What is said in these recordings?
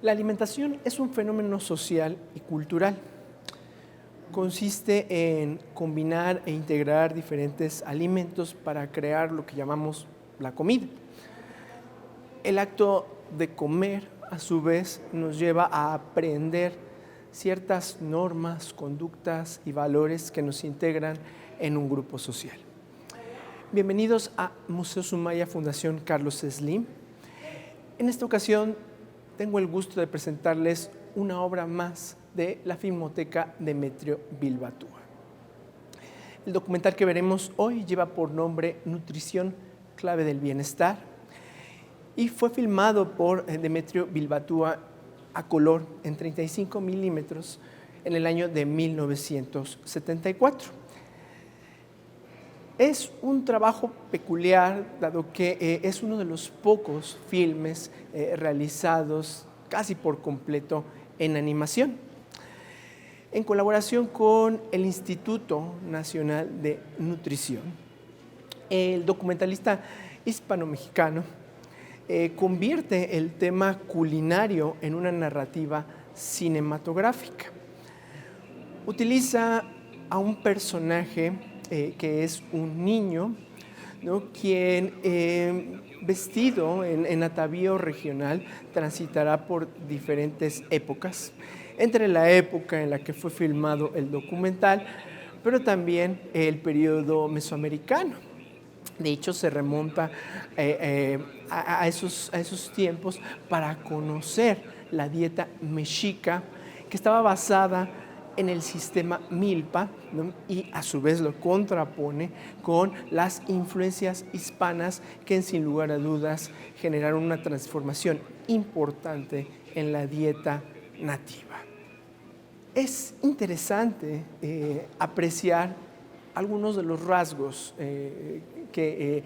La alimentación es un fenómeno social y cultural. Consiste en combinar e integrar diferentes alimentos para crear lo que llamamos la comida. El acto de comer, a su vez, nos lleva a aprender ciertas normas, conductas y valores que nos integran en un grupo social. Bienvenidos a Museo Sumaya Fundación Carlos Slim. En esta ocasión tengo el gusto de presentarles una obra más de la Filmoteca Demetrio Bilbatúa. El documental que veremos hoy lleva por nombre Nutrición, clave del bienestar, y fue filmado por Demetrio Bilbatúa a color en 35 milímetros en el año de 1974. Es un trabajo peculiar, dado que es uno de los pocos filmes realizados casi por completo en animación, en colaboración con el Instituto Nacional de Nutrición. El documentalista hispano-mexicano convierte el tema culinario en una narrativa cinematográfica. Utiliza a un personaje que es un niño, ¿no?, quien vestido en atavío regional transitará por diferentes épocas, entre la época en la que fue filmado el documental, pero también el periodo mesoamericano. De hecho, se remonta a esos tiempos para conocer la dieta mexica, que estaba basada en el sistema Milpa, ¿no?, y a su vez lo contrapone con las influencias hispanas que sin lugar a dudas generaron una transformación importante en la dieta nativa. Es interesante apreciar algunos de los rasgos que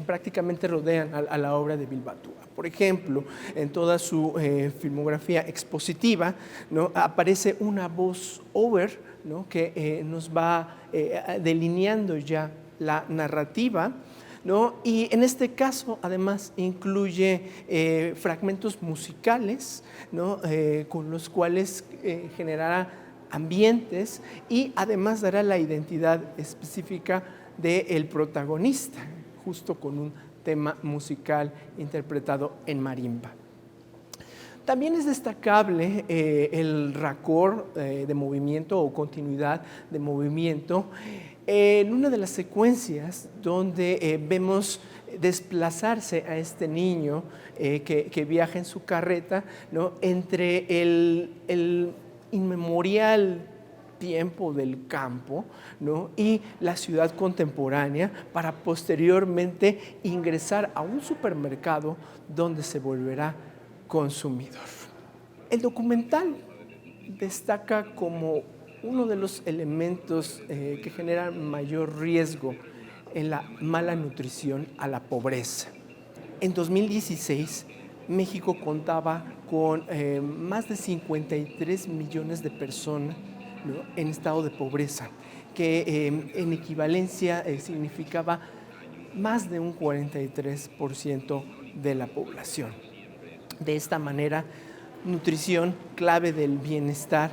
prácticamente rodean a la obra de Bilbatúa. Por ejemplo, en toda su filmografía expositiva, ¿no?, aparece una voz-over, ¿no?, que nos va delineando ya la narrativa, ¿no? Y en este caso, además, incluye fragmentos musicales, ¿no?, con los cuales generará ambientes y además dará la identidad específica del protagonista, justo con un tema musical interpretado en marimba. También es destacable el raccord de movimiento o continuidad de movimiento en una de las secuencias donde vemos desplazarse a este niño que viaja en su carreta, ¿no?, entre el inmemorial tiempo del campo, ¿no?, y la ciudad contemporánea, para posteriormente ingresar a un supermercado donde se volverá consumidor. El documental destaca como uno de los elementos que generan mayor riesgo en la mala nutrición a la pobreza. En 2016, México contaba con más de 53 millones de personas, ¿no?, en estado de pobreza, que en equivalencia significaba más de un 43% de la población. De esta manera, nutrición, clave del bienestar,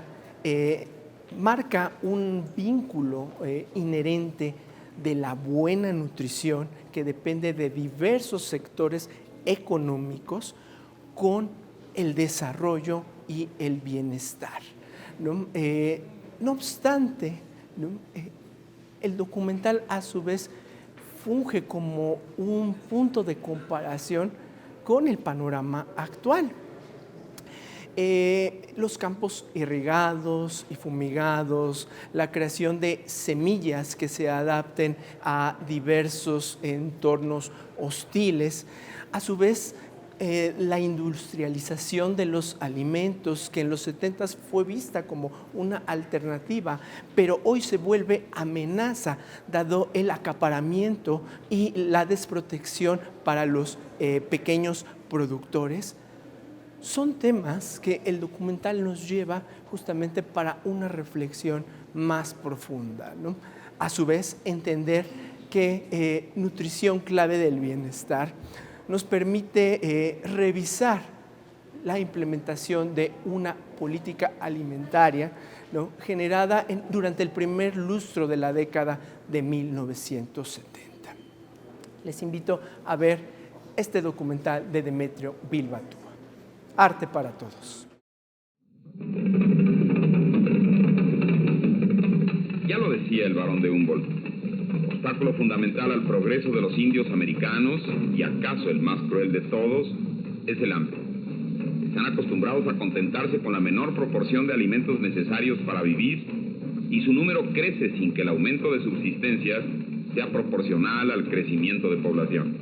marca un vínculo inherente de la buena nutrición que depende de diversos sectores económicos con el desarrollo y el bienestar, ¿no? No obstante, ¿no?, el documental a su vez funge como un punto de comparación con el panorama actual. Los campos irrigados y fumigados, la creación de semillas que se adapten a diversos entornos hostiles, a su vez la industrialización de los alimentos, que en los 70s fue vista como una alternativa, pero hoy se vuelve amenaza dado el acaparamiento y la desprotección para los pequeños productores. Son temas que el documental nos lleva justamente para una reflexión más profunda, ¿no? A su vez, entender que nutrición, clave del bienestar, nos permite revisar la implementación de una política alimentaria, ¿no?, generada durante el primer lustro de la década de 1970. Les invito a ver este documental de Demetrio Bilbatúa, Arte para Todos. Ya lo decía el barón de Humboldt, obstáculo fundamental al progreso de los indios americanos, y acaso el más cruel de todos, es el hambre. Están acostumbrados a contentarse con la menor proporción de alimentos necesarios para vivir, y su número crece sin que el aumento de subsistencias sea proporcional al crecimiento de población.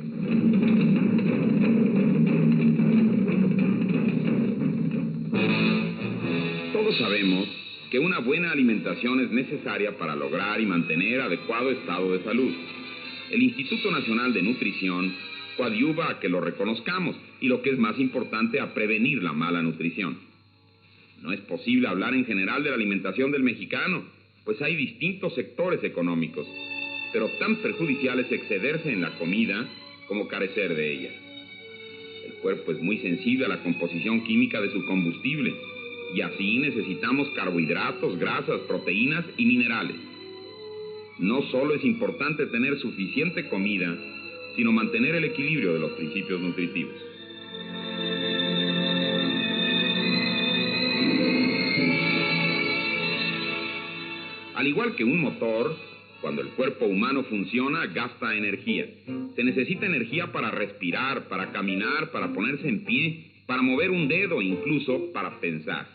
Todos sabemos que una buena alimentación es necesaria para lograr y mantener adecuado estado de salud. El Instituto Nacional de Nutrición coadyuva a que lo reconozcamos y, lo que es más importante, a prevenir la mala nutrición. No es posible hablar en general de la alimentación del mexicano, pues hay distintos sectores económicos, pero tan perjudicial es excederse en la comida como carecer de ella. El cuerpo es muy sensible a la composición química de su combustible, y así necesitamos carbohidratos, grasas, proteínas y minerales. No solo es importante tener suficiente comida, sino mantener el equilibrio de los principios nutritivos. Al igual que un motor, cuando el cuerpo humano funciona, gasta energía. Se necesita energía para respirar, para caminar, para ponerse en pie, para mover un dedo, incluso para pensar.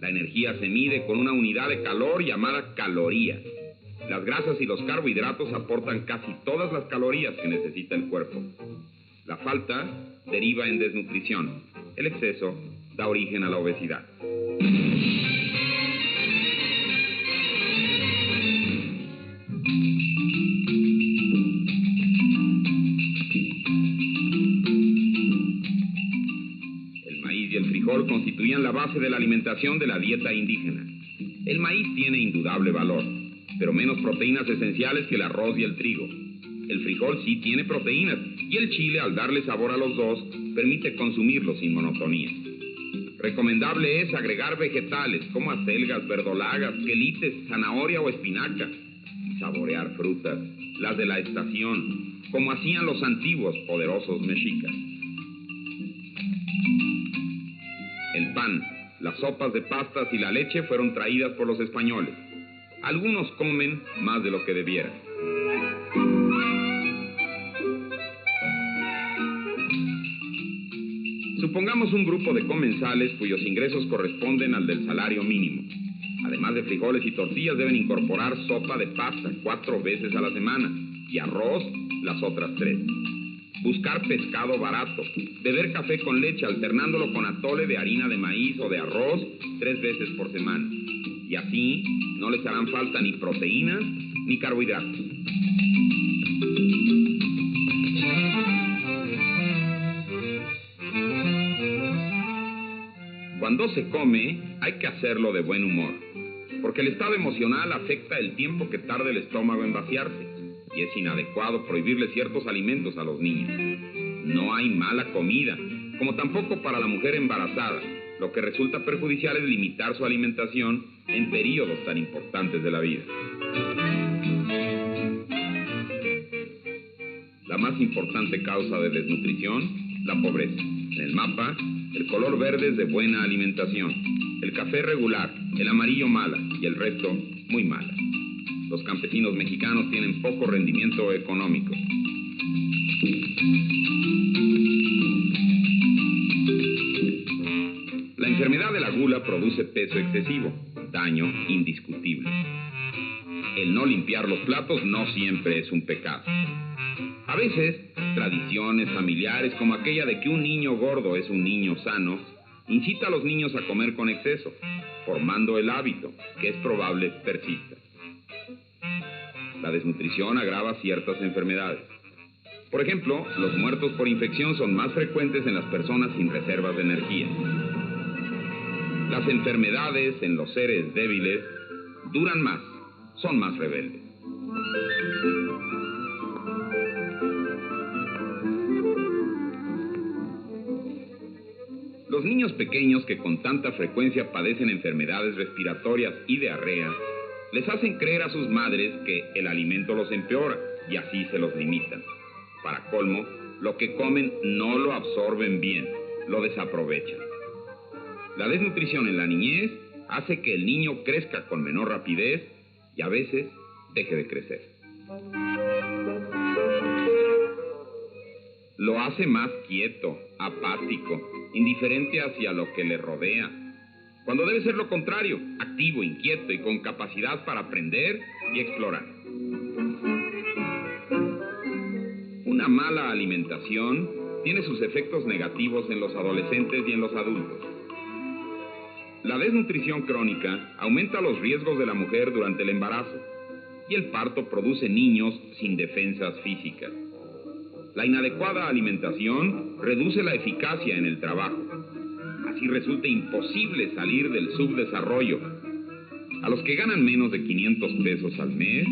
La energía se mide con una unidad de calor llamada caloría. Las grasas y los carbohidratos aportan casi todas las calorías que necesita el cuerpo. La falta deriva en desnutrición. El exceso da origen a la obesidad. Constituían la base de la alimentación de la dieta indígena. El maíz tiene indudable valor, pero menos proteínas esenciales que el arroz y el trigo. El frijol sí tiene proteínas, y el chile, al darle sabor a los dos, permite consumirlos sin monotonía. Recomendable es agregar vegetales como acelgas, verdolagas, quelites, zanahoria o espinaca, y saborear frutas, las de la estación, como hacían los antiguos poderosos mexicas. El pan, las sopas de pastas y la leche fueron traídas por los españoles. Algunos comen más de lo que debieran. Supongamos un grupo de comensales cuyos ingresos corresponden al del salario mínimo. Además de frijoles y tortillas, deben incorporar sopa de pasta 4 veces a la semana y arroz las otras 3. Buscar pescado barato, beber café con leche alternándolo con atole de harina de maíz o de arroz 3 veces por semana. Y así no les harán falta ni proteínas ni carbohidratos. Cuando se come, hay que hacerlo de buen humor, porque el estado emocional afecta el tiempo que tarda el estómago en vaciarse. Y es inadecuado prohibirle ciertos alimentos a los niños. No hay mala comida, como tampoco para la mujer embarazada. Lo que resulta perjudicial es limitar su alimentación en periodos tan importantes de la vida. La más importante causa de desnutrición, la pobreza. En el mapa, el color verde es de buena alimentación, el café regular, el amarillo mala y el resto muy mala. Los campesinos mexicanos tienen poco rendimiento económico. La enfermedad de la gula produce peso excesivo, daño indiscutible. El no limpiar los platos no siempre es un pecado. A veces, tradiciones familiares como aquella de que un niño gordo es un niño sano, incita a los niños a comer con exceso, formando el hábito, que es probable persista. La desnutrición agrava ciertas enfermedades. Por ejemplo, los muertos por infección son más frecuentes en las personas sin reservas de energía. Las enfermedades en los seres débiles duran más, son más rebeldes. Los niños pequeños que con tanta frecuencia padecen enfermedades respiratorias y diarrea, les hacen creer a sus madres que el alimento los empeora y así se los limitan. Para colmo, lo que comen no lo absorben bien, lo desaprovechan. La desnutrición en la niñez hace que el niño crezca con menor rapidez y a veces deje de crecer. Lo hace más quieto, apático, indiferente hacia lo que le rodea, cuando debe ser lo contrario, activo, inquieto y con capacidad para aprender y explorar. Una mala alimentación tiene sus efectos negativos en los adolescentes y en los adultos. La desnutrición crónica aumenta los riesgos de la mujer durante el embarazo y el parto produce niños sin defensas físicas. La inadecuada alimentación reduce la eficacia en el trabajo. Así resulta imposible salir del subdesarrollo. A los que ganan menos de 500 pesos al mes,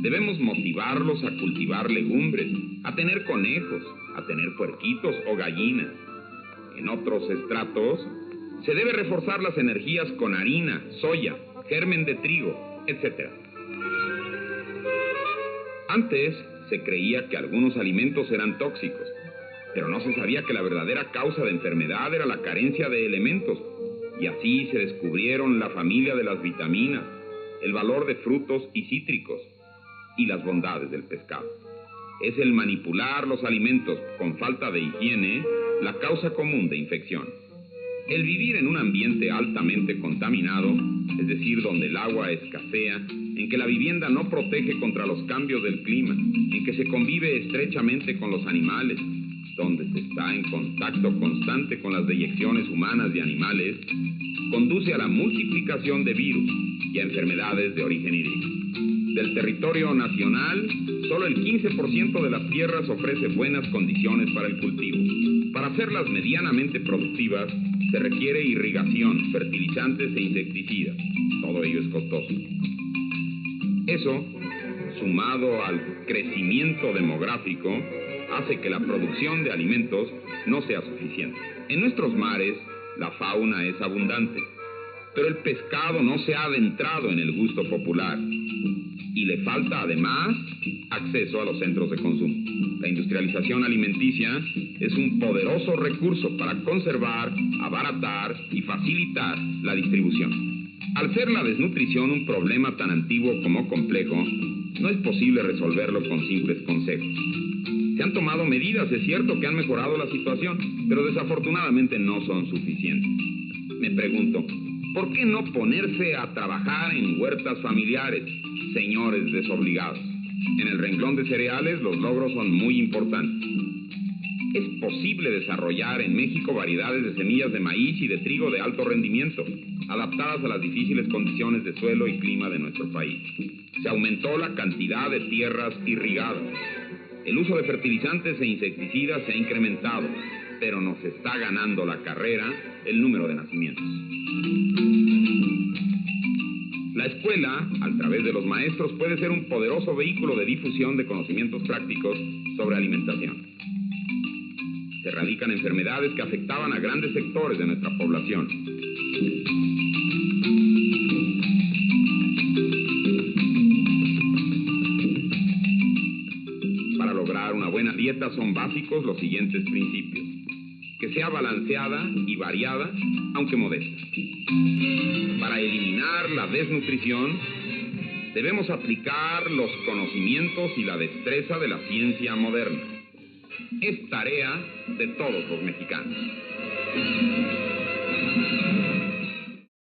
debemos motivarlos a cultivar legumbres, a tener conejos, a tener puerquitos o gallinas. En otros estratos, se debe reforzar las energías con harina, soya, germen de trigo, etc. Antes se creía que algunos alimentos eran tóxicos, pero no se sabía que la verdadera causa de enfermedad era la carencia de elementos, y así se descubrieron la familia de las vitaminas, el valor de frutos y cítricos, y las bondades del pescado. Es el manipular los alimentos con falta de higiene la causa común de infección. El vivir en un ambiente altamente contaminado, es decir, donde el agua escasea, en que la vivienda no protege contra los cambios del clima, en que se convive estrechamente con los animales, donde se está en contacto constante con las deyecciones humanas y animales, conduce a la multiplicación de virus y a enfermedades de origen hídrico. Del territorio nacional, solo el 15% de las tierras ofrece buenas condiciones para el cultivo. Para hacerlas medianamente productivas, se requiere irrigación, fertilizantes e insecticidas. Todo ello es costoso. Eso, sumado al crecimiento demográfico, hace que la producción de alimentos no sea suficiente. En nuestros mares, la fauna es abundante, pero el pescado no se ha adentrado en el gusto popular y le falta además acceso a los centros de consumo. La industrialización alimenticia es un poderoso recurso para conservar, abaratar y facilitar la distribución. Al ser la desnutrición un problema tan antiguo como complejo, no es posible resolverlo con simples consejos. Se han tomado medidas, es cierto que han mejorado la situación, pero desafortunadamente no son suficientes. Me pregunto, ¿por qué no ponerse a trabajar en huertas familiares, señores desobligados? En el renglón de cereales los logros son muy importantes. Es posible desarrollar en México variedades de semillas de maíz y de trigo de alto rendimiento, adaptadas a las difíciles condiciones de suelo y clima de nuestro país. Se aumentó la cantidad de tierras irrigadas. El uso de fertilizantes e insecticidas se ha incrementado, pero nos está ganando la carrera el número de nacimientos. La escuela, a través de los maestros, puede ser un poderoso vehículo de difusión de conocimientos prácticos sobre alimentación. Se erradican enfermedades que afectaban a grandes sectores de nuestra población. Para lograr una buena dieta son básicos los siguientes principios: que sea balanceada y variada, aunque modesta. Para eliminar la desnutrición, debemos aplicar los conocimientos y la destreza de la ciencia moderna. Es tarea de todos los mexicanos.